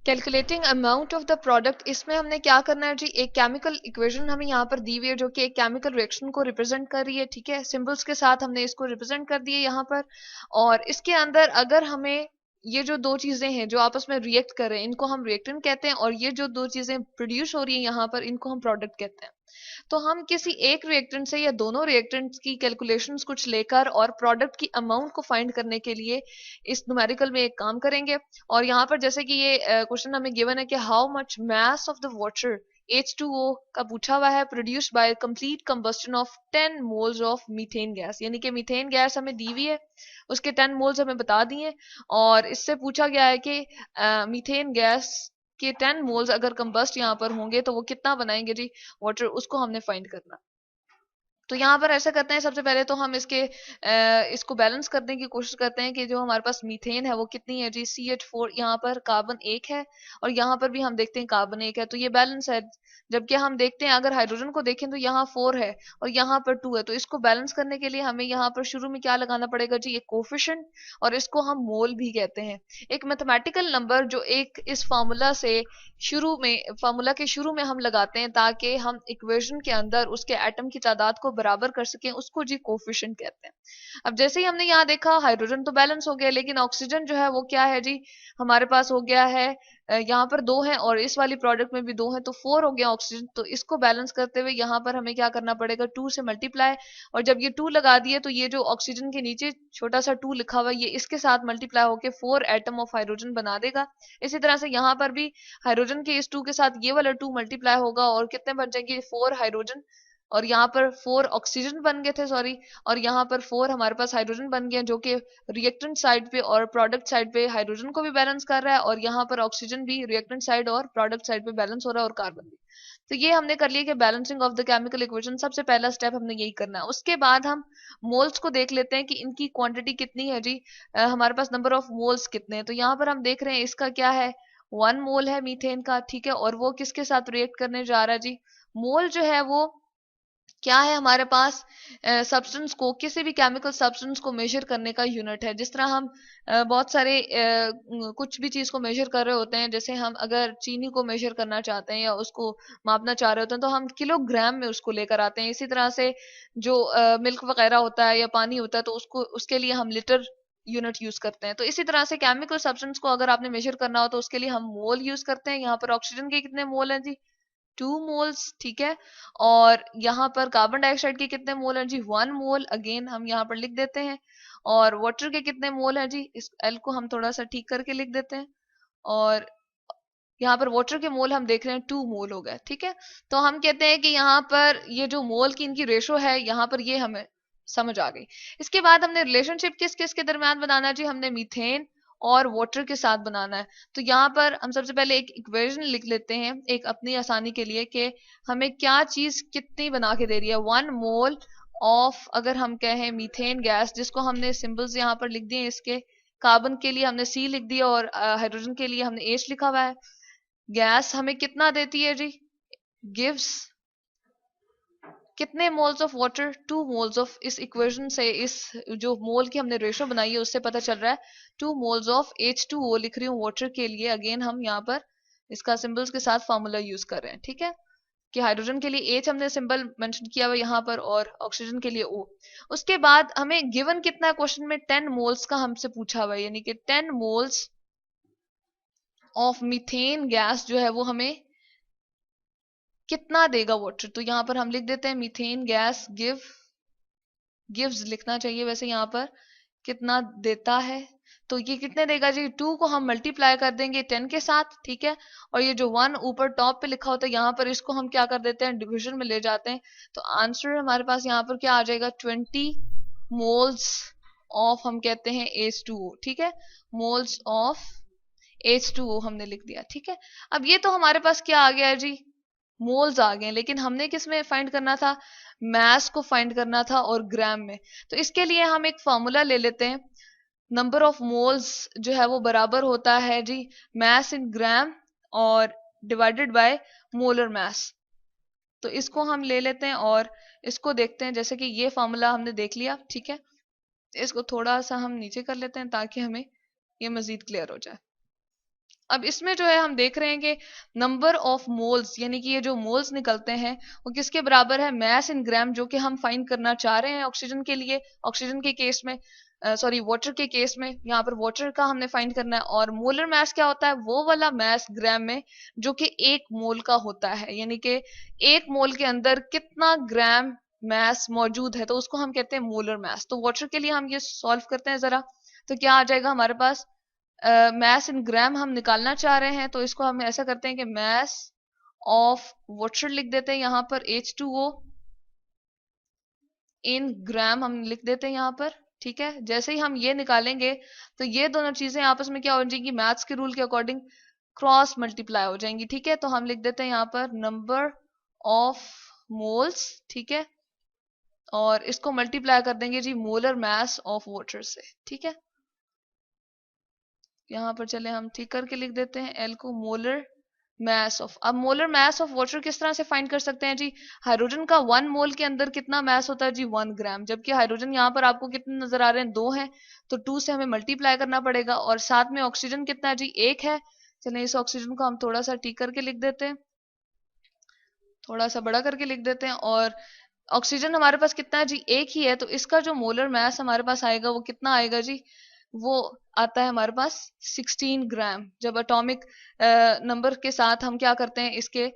Calculating amount of the product, इसमें हमने क्या करना है जी, एक केमिकल इक्वेशन हमें यहाँ पर दी हुई है जो कि एक केमिकल रिएक्शन को रिप्रेजेंट कर रही है, ठीक है, सिंबल्स के साथ हमने इसको रिप्रेजेंट कर दिया यहाँ पर। और इसके अंदर अगर हमें ये जो दो चीजें हैं जो आपस में रिएक्ट कर रहे हैं इनको हम रिएक्टेंट कहते हैं, और ये जो दो चीजें प्रोड्यूस हो रही है यहाँ पर इनको हम प्रोडक्ट कहते हैं। तो हम किसी एक रिएक्टेंट से या दोनों रिएक्टेंट्स की कैलकुलेशंस कुछ लेकर और प्रोडक्ट की अमाउंट को फाइंड करने के लिए इस न्यूमेरिकल में एक काम करेंगे। और यहाँ पर जैसे कि ये क्वेश्चन हमें गिवन है कि how much mass of the water H2O का पूछा हुआ है produced by complete combustion of 10 moles of methane gas, यानी कि मीथेन गैस हमें दी हुई है, उसके 10 मोल्स हमें बता दिए। और इससे पूछा गया है कि मीथेन गैस के 10 मोल्स अगर कंबस्ट यहाँ पर होंगे तो वो कितना बनाएंगे जी वाटर, उसको हमने फाइंड करना। तो यहाँ पर ऐसा करते हैं, सबसे पहले तो हम इसको बैलेंस करने की कोशिश करते हैं कि जो हमारे पास मीथेन है वो कितनी है जी, CH4, यहाँ पर कार्बन एक है और यहाँ पर भी हम देखते हैं कार्बन एक है, तो ये बैलेंस है। जबकि हम देखते हैं अगर हाइड्रोजन को देखें तो यहाँ 4 है और यहाँ पर 2 है, तो इसको बैलेंस करने के लिए हमें यहाँ पर शुरू में क्या लगाना पड़ेगा जी, एक कोफिशिएंट, और इसको हम मोल भी कहते हैं। एक मैथमेटिकल नंबर जो एक इस फार्मूला के शुरू में हम लगाते हैं ताकि हम इक्वेशन के अंदर उसके एटम की तादाद को बराबर कर सकें, उसको जी कोफिशिएंट कहते हैं। अब जैसे ही हमने यहाँ देखा हाइड्रोजन तो बैलेंस हो गया, लेकिन ऑक्सीजन जो है वो क्या है जी, हमारे पास हो गया है यहाँ पर 2 है और इस वाली प्रोडक्ट में भी 2 है, तो 4 हो गया ऑक्सीजन। तो इसको बैलेंस करते हुए यहाँ पर हमें क्या करना पड़ेगा, 2 से मल्टीप्लाई, और जब ये 2 लगा दिए तो ये जो ऑक्सीजन के नीचे छोटा सा 2 लिखा हुआ है ये इसके साथ मल्टीप्लाई होकर 4 एटम ऑफ हाइड्रोजन बना देगा। इसी तरह से यहाँ पर भी हाइड्रोजन के इस 2 के साथ ये वाला 2 मल्टीप्लाई होगा और कितने बन जाएंगे, 4 हाइड्रोजन, और यहाँ पर 4 ऑक्सीजन बन गए थे, सॉरी, और यहाँ पर 4 हमारे पास हाइड्रोजन बन गए जो कि रिएक्टेंट साइड पे और प्रोडक्ट साइड पे हाइड्रोजन को भी बैलेंस कर रहा है, और यहाँ पर ऑक्सीजन भी रिएक्टेंट साइड और प्रोडक्ट साइड पे बैलेंस हो रहा है, और कार्बन भी। तो ये हमने कर लिया कि balancing of the chemical equation, सबसे पहला स्टेप हमने यही करना है। उसके बाद हम मोल्स को देख लेते हैं कि इनकी क्वांटिटी कितनी है जी, हमारे पास नंबर ऑफ मोल्स कितने हैं। तो यहाँ पर हम देख रहे हैं इसका क्या है, 1 मोल है मीथेन का, ठीक है, और वो किसके साथ रिएक्ट करने जा रहा है जी, मोल जो है वो क्या है हमारे पास, सब्सटेंस को, किसी भी केमिकल सब्सटेंस को मेजर करने का यूनिट है। जिस तरह हम बहुत सारे कुछ भी चीज को मेजर कर रहे होते हैं, जैसे हम अगर चीनी को मेजर करना चाहते हैं या उसको मापना चाह रहे होते हैं तो हम किलोग्राम में उसको लेकर आते हैं। इसी तरह से जो मिल्क वगैरह होता है या पानी होता है तो उसको उसके लिए हम लीटर यूनिट यूज करते हैं। तो इसी तरह से केमिकल सब्सटेंस को अगर आपने मेजर करना हो तो उसके लिए हम मोल यूज करते हैं। यहाँ पर ऑक्सीजन के कितने मोल हैं जी, 2 मोल्स, ठीक है। और यहाँ पर कार्बन डाइऑक्साइड के कितने मोल हैं जी, 1 मोल, अगेन हम यहाँ पर लिख देते हैं। और वाटर के कितने मोल हैं जी, इस एल को हम थोड़ा सा ठीक करके लिख देते हैं। और यहाँ पर वाटर के मोल हम देख रहे हैं 2 मोल हो गए, ठीक है। तो हम कहते हैं कि यहाँ पर ये जो मोल की इनकी रेशो है यहाँ पर ये हमें समझ आ गई। इसके बाद हमने रिलेशनशिप किस किस के दरम्यान बनाना है जी, हमने मीथेन और वाटर के साथ बनाना है। तो यहाँ पर हम सबसे पहले एक इक्वेशन लिख लेते हैं एक अपनी आसानी के लिए कि हमें क्या चीज कितनी बना के दे रही है, 1 मोल ऑफ, अगर हम कहें मीथेन गैस, जिसको हमने सिंबल्स यहाँ पर लिख दिए इसके, कार्बन के लिए हमने C लिख दिया और हाइड्रोजन के लिए हमने H लिखा हुआ है। गैस हमें कितना देती है जी, गिव्स कितने moles of water, 2 moles of, इस इक्वेशन से इस जो मोल की हमने रेशो बनाई है उससे पता चल रहा है 2 मोल्स ऑफ H2O लिख रही हूँ वाटर के लिए। अगेन हम यहाँ पर इसका सिंबल्स के साथ फॉर्मूला यूज कर रहे हैं, ठीक है, कि हाइड्रोजन के लिए H हमने सिंबल मेंशन किया हुआ यहाँ पर और ऑक्सीजन के लिए O। उसके बाद हमें गिवन कितना है, क्वेश्चन में 10 मोल्स का हमसे पूछा हुआ है, यानी कि 10 मोल्स ऑफ मीथेन गैस जो है वो हमें कितना देगा वाटर। तो यहाँ पर हम लिख देते हैं मीथेन गैस गिव्स लिखना चाहिए वैसे, यहाँ पर कितना देता है। तो ये कितने देगा जी, 2 को हम मल्टीप्लाई कर देंगे 10 के साथ, ठीक है, और ये जो 1 ऊपर टॉप पे लिखा होता है यहाँ पर इसको हम क्या कर देते हैं, डिविजन में ले जाते हैं। तो आंसर हमारे पास यहाँ पर क्या आ जाएगा, 20 मोल्स ऑफ, हम कहते हैं H2O, ठीक है, मोल्स ऑफ H2O हमने लिख दिया, ठीक है। अब ये तो हमारे पास क्या आ गया है जी, मोल्स आ गए, लेकिन हमने किस में फाइंड करना था, मास को फाइंड करना था और ग्राम में। तो इसके लिए हम एक फॉर्मूला ले लेते हैं, नंबर ऑफ मोल्स जो है वो बराबर होता है जी मास इन ग्राम और डिवाइडेड बाय मोलर मास। तो इसको हम ले लेते हैं और इसको देखते हैं, जैसे कि ये फॉर्मूला हमने देख लिया, ठीक है, इसको थोड़ा सा हम नीचे कर लेते हैं ताकि हमें ये मजीद क्लियर हो जाए। अब इसमें जो है हम देख रहे हैं कि नंबर ऑफ मोल्स, यानी कि ये जो मोल्स निकलते हैं वो किसके बराबर है, मैस इन ग्राम, जो कि हम फाइंड करना चाह रहे हैं ऑक्सीजन के लिए, ऑक्सीजन के केस में, सॉरी वाटर के केस में, यहाँ पर वाटर का हमने फाइंड करना है। और मोलर मैस क्या होता है, वो वाला मैस ग्राम में जो कि 1 मोल का होता है, यानी कि 1 मोल के अंदर कितना ग्राम मैस मौजूद है, तो उसको हम कहते हैं मोलर मैस। तो वाटर के लिए हम ये सॉल्व करते हैं जरा, तो क्या आ जाएगा हमारे पास, मैस इन ग्राम हम निकालना चाह रहे हैं, तो इसको हम ऐसा करते हैं कि मैस ऑफ वाटर लिख देते हैं यहाँ पर, H2O इन ग्राम हम लिख देते हैं यहाँ पर। ठीक है, जैसे ही हम ये निकालेंगे तो ये दोनों चीजें आपस में क्या हो जाएंगी, मैथ्स के रूल के अकॉर्डिंग क्रॉस मल्टीप्लाई हो जाएंगी। ठीक है, तो हम लिख देते हैं यहाँ पर नंबर ऑफ मोल्स, ठीक है, और इसको मल्टीप्लाई कर देंगे जी मोलर मैस ऑफ वाटर से। ठीक है, यहाँ पर चले हम ठीक करके लिख देते हैं एल को, मोलर मैस ऑफ। अब मोलर मैस ऑफ वाटर किस तरह से फाइंड कर सकते हैं जी, हाइड्रोजन का 1 मोल के अंदर कितना मैस होता है जी, 1 ग्राम, जबकि हाइड्रोजन यहाँ पर आपको कितने नजर आ रहे हैं, 2 हैं, तो 2 से हमें मल्टीप्लाई करना पड़ेगा। और साथ में ऑक्सीजन कितना है जी, 1 है। चलिए इस ऑक्सीजन को हम थोड़ा सा ठीक करके लिख देते हैं, थोड़ा सा बड़ा करके लिख देते हैं। और ऑक्सीजन हमारे पास कितना है जी, 1 ही है, तो इसका जो मोलर मैस हमारे पास आएगा वो कितना आएगा जी, वो आता है हमारे पास 16 ग्राम। जब एटॉमिक नंबर के साथ हम क्या करते हैं, इसके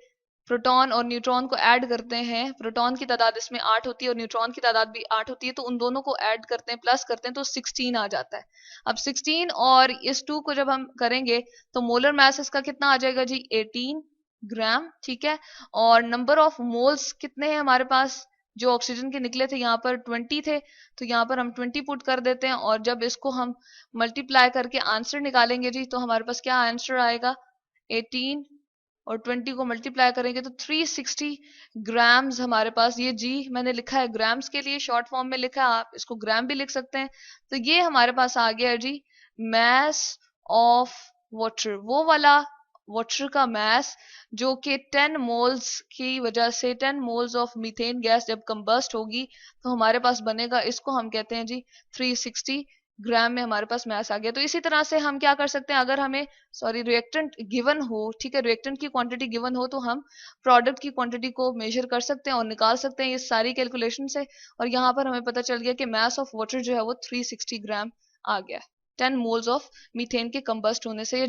प्रोटॉन और न्यूट्रॉन को ऐड करते हैं, प्रोटॉन की तादाद इसमें 8 होती है और न्यूट्रॉन की तादाद भी 8 होती है, तो उन दोनों को ऐड करते हैं, प्लस करते हैं, तो 16 आ जाता है। अब 16 और इस 2 को जब हम करेंगे तो मोलर मैस इसका कितना आ जाएगा जी, 18 ग्राम। ठीक है, और नंबर ऑफ मोल्स कितने हैं हमारे पास, जो ऑक्सीजन के निकले थे यहाँ पर 20 थे, तो यहाँ पर हम 20 पुट कर देते हैं। और जब इसको हम मल्टीप्लाई करके आंसर निकालेंगे जी, तो हमारे पास क्या आंसर आएगा, 18 और 20 को मल्टीप्लाई करेंगे तो 360 ग्राम्स हमारे पास। ये जी मैंने लिखा है ग्राम्स के लिए, शॉर्ट फॉर्म में लिखा है, आप इसको ग्राम भी लिख सकते हैं। तो ये हमारे पास आ गया है जी मैस ऑफ वाटर, वो वाला वाटर का मैस जो कि 10 मोल्स की वजह से, 10 मोल्स ऑफ मीथेन गैस जब कंबस्ट होगी तो हमारे पास बनेगा, इसको हम कहते हैं जी 360 ग्राम में हमारे पास मैस आ गया। तो इसी तरह से हम क्या कर सकते हैं, अगर हमें सॉरी रिएक्टेंट गिवन हो, ठीक है, रिएक्टेंट की क्वांटिटी गिवन हो, तो हम प्रोडक्ट की क्वांटिटी को मेजर कर सकते हैं और निकाल सकते हैं ये सारी कैलकुलेशन से। और यहाँ पर हमें पता चल गया कि मैस ऑफ वाटर जो है वो 360 ग्राम आ गया, 10 मोल्स ऑफ मीथेन के कंबस्ट होने से।